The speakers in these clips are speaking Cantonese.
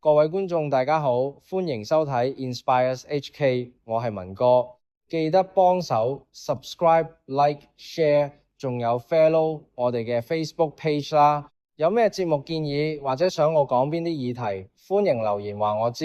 各位觀眾大家好，歡迎收睇 Inspires HK， 我係文哥，記得幫手 subscribe、like、share， 仲有 follow 我哋嘅 Facebook page 啦。有咩節目建議或者想我講邊啲議題，歡迎留言話我知。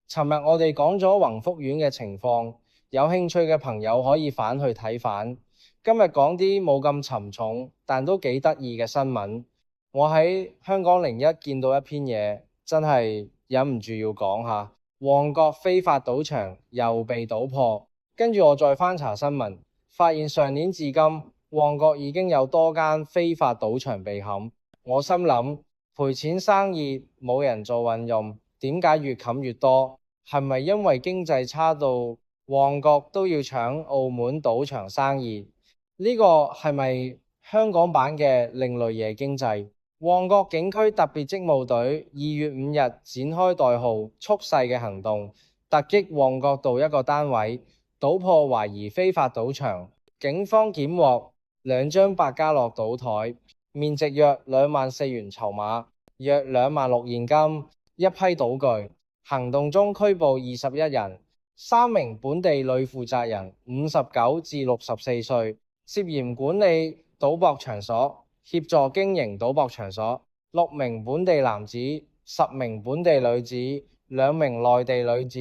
尋日我哋講咗宏福苑嘅情況，有興趣嘅朋友可以返去睇返。今日講啲冇咁沉重，但都幾得意嘅新聞。我喺香港01見到一篇嘢，真係忍唔住要講下。旺角非法賭場又被搗破，跟住我再翻查新聞，發現上年至今，旺角已經有多間非法賭場被冚。我心諗，賠錢生意冇人做運用，點解越冚越多？係咪因為經濟差到旺角都要搶澳門賭場生意？呢個係咪香港版嘅另類夜經濟？旺角警區特別職務隊2月5日展開代號蓄勢嘅行動，突擊旺角道一個單位，搗破懷疑非法賭場。警方檢獲2張百家樂賭台，面值約24000元籌碼，約26000現金，一批賭具。行動中拘捕21人，3名本地女負責人59至64歲，涉嫌管理賭博場所，協助經營賭博場所，6名本地男子、10名本地女子、2名內地女子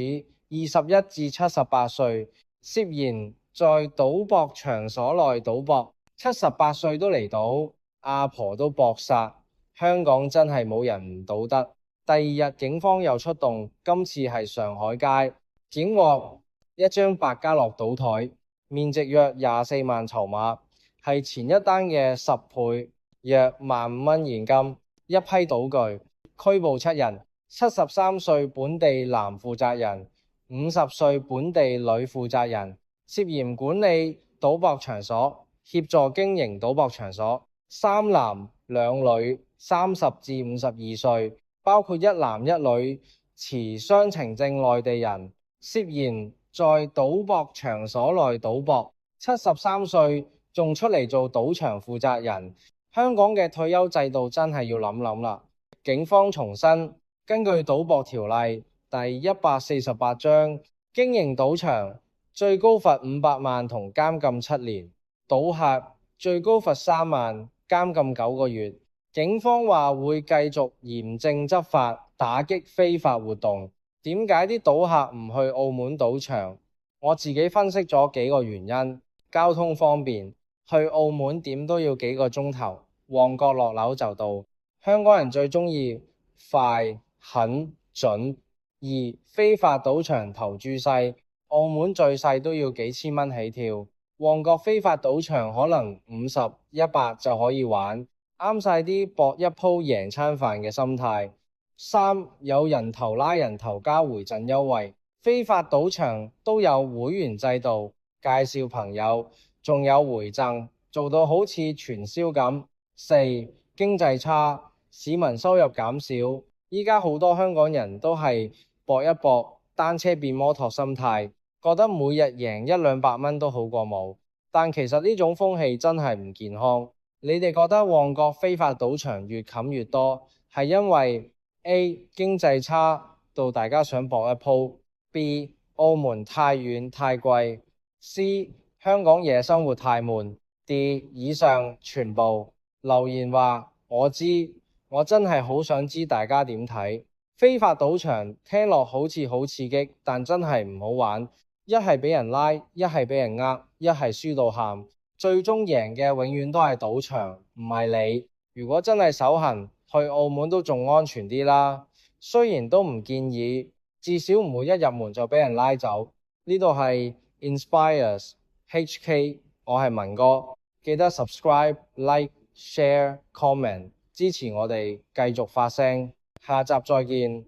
，21至78歲，涉嫌在賭博場所內賭博，78歲都嚟賭，阿婆都搏殺。香港真係冇人唔賭得。第二日警方又出動，今次係上海街，檢獲一張百家樂賭台，面值約24萬籌碼，係前一單嘅10倍，約15000蚊現金，一批賭具。拘捕7人，73歲本地男負責人，50歲本地女負責人，涉嫌管理賭博場所，協助經營賭博場所，3男2女，30至52歲，包括1男1女持雙程證內地人，涉嫌在賭博場所內賭博，73歲仲出嚟做賭場負責人。香港嘅退休制度真係要諗諗啦。警方重申，根據賭博條例第148章，經營賭場最高罰500萬同監禁7年，賭客最高罰3萬，監禁9個月。警方話會繼續嚴正執法，打擊非法活動。點解啲賭客唔去澳門賭場？我自己分析咗幾個原因。交通方便，去澳門點都要幾個鐘頭，旺角落樓就到。香港人最鍾意快、狠、準。2、非法賭場投注細，澳門最細都要幾千蚊起跳，旺角非法賭場可能50、100就可以玩。啱晒啲搏一鋪贏餐飯嘅心態。3、有人頭拉人頭加回贈優惠，非法賭場都有會員制度，介紹朋友，仲有回贈，做到好似傳銷咁。4、經濟差，市民收入減少，依家好多香港人都係搏一搏，單車變摩托心態，覺得每日贏100-200蚊都好過冇。但其實呢種風氣真係唔健康。你哋覺得旺角非法賭場越冚越多，係因為 A 經濟差到大家想搏一鋪， B 澳門太遠太貴， C 香港夜生活太悶， D 以上全部。留言話我知，我真係好想知大家點睇。非法賭場聽落好似好刺激，但真係唔好玩，一係俾人拉，一係俾人呃，一係輸到喊。最終贏嘅永遠都係賭場，唔係你。如果真係手痕，去澳門都仲安全啲啦。雖然都唔建議，至少唔會一入門就俾人拉走。呢度係 Inspires HK， 我係文哥，記得 subscribe、like、share、comment， 支持我哋繼續發聲。下集再見。